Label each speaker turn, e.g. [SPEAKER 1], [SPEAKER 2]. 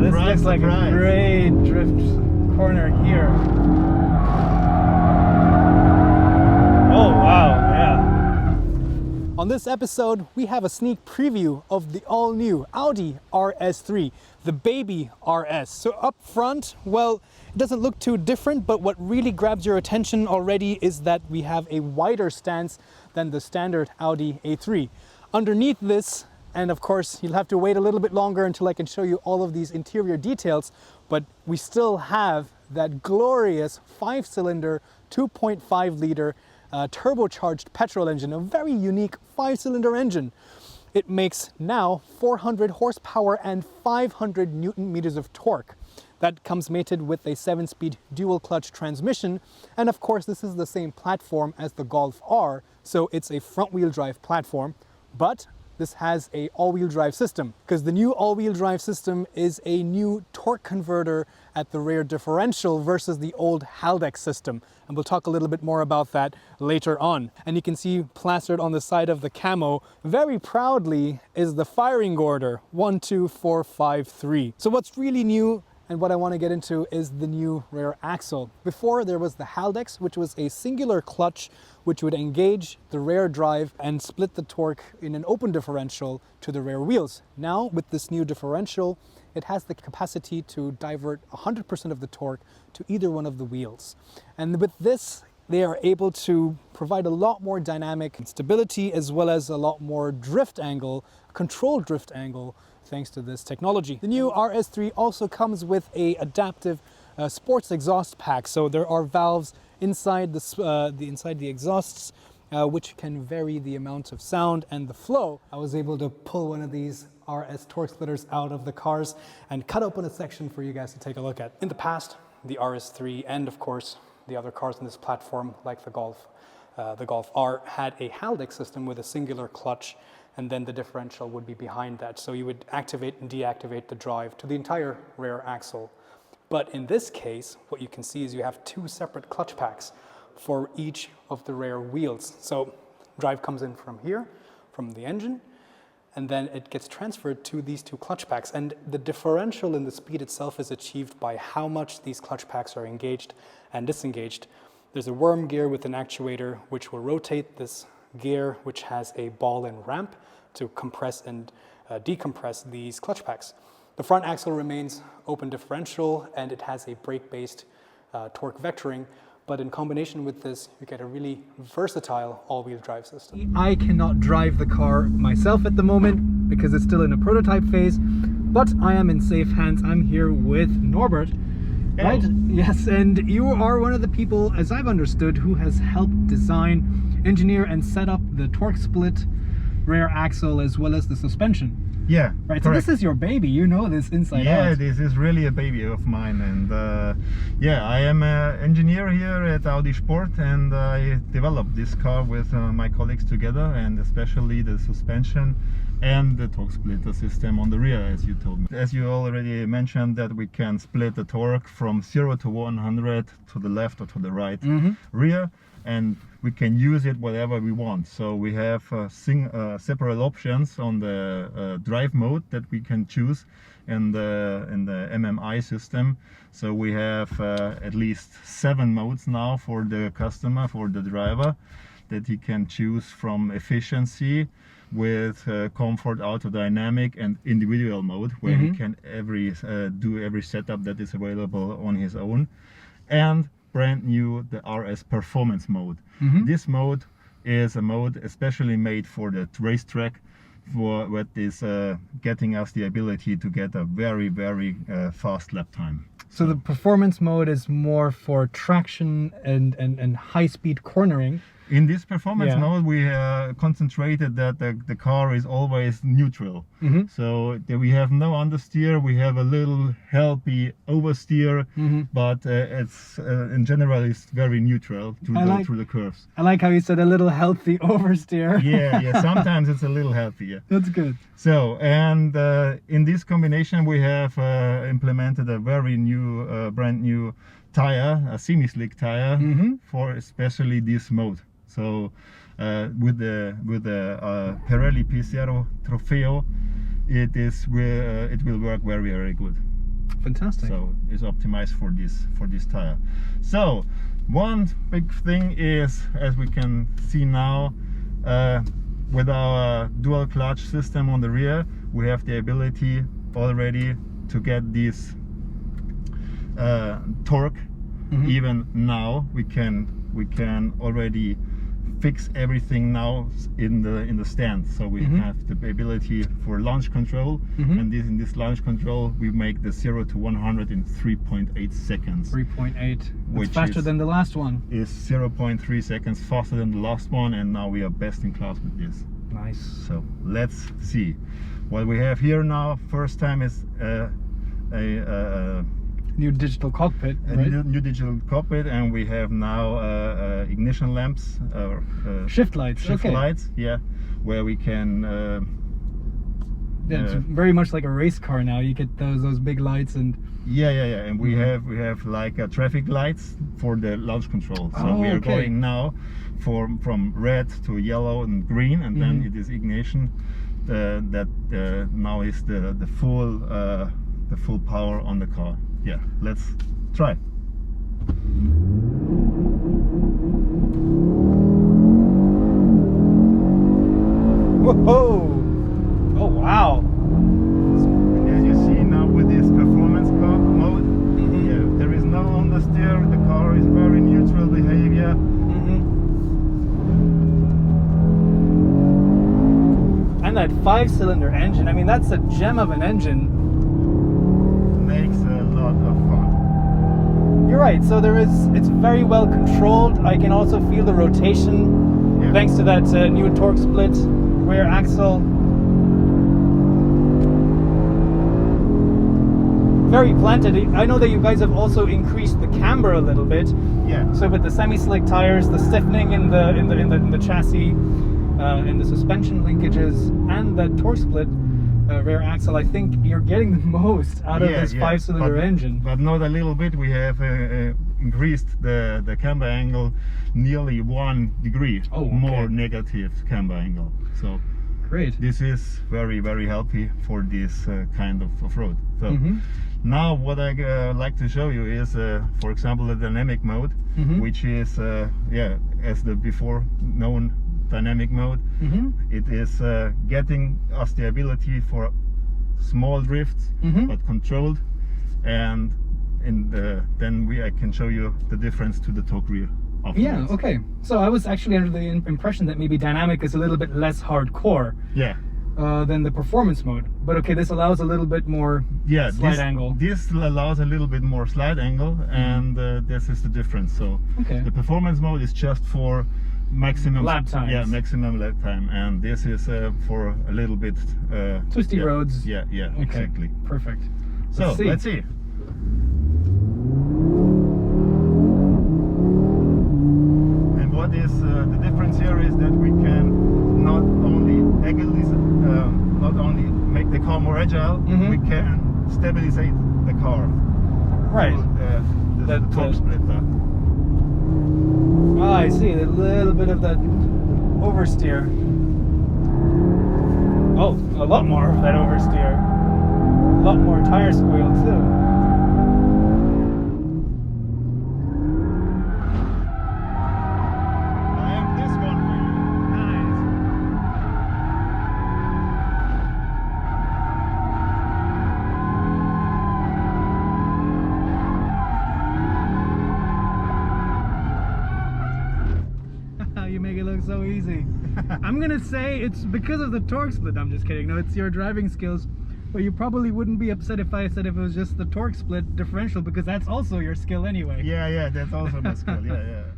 [SPEAKER 1] this looks like a great drift corner here. Oh wow, yeah. On this episode, we have a sneak preview of the all-new Audi RS3, the baby RS. So up front, well, it doesn't look too different, but what really grabs your attention already is that we have a wider stance than the standard Audi A3. Underneath this, and of course, you'll have to wait a little bit longer until I can show you all of these interior details, but we still have that glorious 5-cylinder, 2.5 liter turbocharged petrol engine, a very unique 5-cylinder engine. It makes now 400 horsepower and 500 Newton meters of torque. That comes mated with a 7-speed dual clutch transmission. And of course, this is the same platform as the Golf R, so it's a front-wheel drive platform, but this has a all-wheel drive system, because the new all-wheel drive system is a new torque converter at the rear differential versus the old Haldex system. And we'll talk a little bit more about that later on. And you can see plastered on the side of the camo, very proudly, is the firing order, 12453. So what's really new and what I want to get into is the new rear axle. Before there was the Haldex, which was a singular clutch which would engage the rear drive and split the torque in an open differential to the rear wheels. Now with this new differential, it has the capacity to divert 100% of the torque to either one of the wheels. And with this, they are able to provide a lot more dynamic stability as well as a lot more drift angle, controlled drift angle, thanks to this technology. The new RS3 also comes with a adaptive sports exhaust pack. So there are valves inside the exhausts, which can vary the amount of sound and the flow. I was able to pull one of these RS torque splitters out of the cars and cut open a section for you guys to take a look at. In the past, the RS3 and of course the other cars on this platform, like the Golf R, had a Haldex system with a singular clutch, and then the differential would be behind that. So you would activate and deactivate the drive to the entire rear axle. But in this case, what you can see is you have two separate clutch packs for each of the rear wheels. So drive comes in from here, from the engine, and then it gets transferred to these two clutch packs. And the differential in the speed itself is achieved by how much these clutch packs are engaged and disengaged. There's a worm gear with an actuator which will rotate this gear, which has a ball and ramp to compress and decompress these clutch packs. The front axle remains open differential and it has a brake-based torque vectoring, but in combination with this, you get a really versatile all-wheel drive system. I cannot drive the car myself at the moment because it's still in a prototype phase, but I am in safe hands. I'm here with Norbert. Hello. Right? Yes, and you are one of the people, as I've understood, who has helped design, engineer, and set up the torque split rear axle as well as the suspension.
[SPEAKER 2] Yeah,
[SPEAKER 1] right.
[SPEAKER 2] Correct.
[SPEAKER 1] So this is your baby. You know this inside out.
[SPEAKER 2] Yeah, this is really a baby of mine, and yeah, I am an engineer here at Audi Sport, and I developed this car with my colleagues together, and especially the suspension and the torque splitter system on the rear, as you told me. As you already mentioned, that we can split the torque from 0 to 100 to the left or to the right rear, and we can use it whatever we want. So we have separate options on the drive mode that we can choose in the MMI system. So we have at least 7 modes now for the customer, for the driver, that he can choose from efficiency with comfort, auto dynamic, and individual mode, where he can do every setup that is available on his own. And brand new, the RS performance mode. This mode is a mode especially made for the racetrack, for what is getting us the ability to get a very fast lap time.
[SPEAKER 1] So the performance mode is more for traction and high-speed cornering.
[SPEAKER 2] In this performance mode, we concentrated that the car is always neutral. So we have no understeer, we have a little healthy oversteer, but it's in general it's very neutral through the curves.
[SPEAKER 1] I like how you said a little healthy oversteer.
[SPEAKER 2] yeah, sometimes it's a little healthy. Yeah.
[SPEAKER 1] That's good.
[SPEAKER 2] So, and in this combination we have implemented a very new, brand new tire, a semi-slick tire for especially this mode. So with the Pirelli P0 Trofeo, it will work very good.
[SPEAKER 1] Fantastic.
[SPEAKER 2] So it's optimized for this tire. So one big thing is, as we can see now, with our dual clutch system on the rear, we have the ability already to get this torque. Even now we can already fix everything now in the stand. So we have the ability for launch control, and in this launch control we make the 0 to 100 in 3.8 seconds.
[SPEAKER 1] 3.8.
[SPEAKER 2] Which
[SPEAKER 1] It's faster than the last one.
[SPEAKER 2] Is 0.3 seconds faster than the last one, and now we are best in class with this.
[SPEAKER 1] Nice.
[SPEAKER 2] So let's see what we have here now. First time is a
[SPEAKER 1] new digital cockpit, right?
[SPEAKER 2] new digital cockpit, and we have now ignition lamps,
[SPEAKER 1] shift lights.
[SPEAKER 2] shift
[SPEAKER 1] Okay.
[SPEAKER 2] lights, yeah, where we can
[SPEAKER 1] Yeah, it's very much like a race car now. You get those big lights and
[SPEAKER 2] and we have like traffic lights for the launch control. So we are going now from red to yellow and green, and then it is ignition that now is the full power on the car. Yeah, let's try.
[SPEAKER 1] whoa! Oh wow!
[SPEAKER 2] As you see now with this performance mode, there is no understeer. The car is very neutral behavior.
[SPEAKER 1] And that 5-cylinder engine, I mean, that's a gem of an engine.
[SPEAKER 2] Makes a lot of fun.
[SPEAKER 1] You're right, so it's very well controlled. I can also feel the rotation thanks to that new torque split rear axle. Very planted. I know that you guys have also increased the camber a little bit.
[SPEAKER 2] Yeah.
[SPEAKER 1] So with the semi-slick tires, the stiffening in the chassis, in the suspension linkages, and that torque split rear axle, I think you're getting the most out of this 5-cylinder engine.
[SPEAKER 2] But not a little bit. We have increased the camber angle nearly 1 degree more negative camber angle. So
[SPEAKER 1] great.
[SPEAKER 2] This is very, very healthy for this kind of off-road. So now what I like to show you is, for example, the dynamic mode, which is as the before known dynamic mode. It is getting us the ability for small drifts, but controlled, and then I can show you the difference to the torque rear.
[SPEAKER 1] Yeah, okay. So I was actually under the impression that maybe dynamic is a little bit less hardcore than the performance mode. But okay, this allows a little bit more slide angle.
[SPEAKER 2] This allows a little bit more slide angle, and this is the difference. So the performance mode is just for maximum
[SPEAKER 1] lap times.
[SPEAKER 2] Yeah, maximum lap time, and this is for a little bit
[SPEAKER 1] twisty roads.
[SPEAKER 2] Yeah, exactly.
[SPEAKER 1] Perfect.
[SPEAKER 2] So let's see. And what is the difference here is that we can not only make the car more agile, we can stabilize the car.
[SPEAKER 1] Right.
[SPEAKER 2] The torque splitter.
[SPEAKER 1] Ah, I see, a little bit of that oversteer. Oh, a lot more of that oversteer. A lot more tire squeal too.
[SPEAKER 2] I have this one for you.
[SPEAKER 1] You make it look so easy. I'm gonna say it's because of the torque split. I'm just kidding. No, it's your driving skills. But you probably wouldn't be upset if I said if it was just the torque split differential, because that's also your skill anyway.
[SPEAKER 2] Yeah, that's also my skill. Yeah.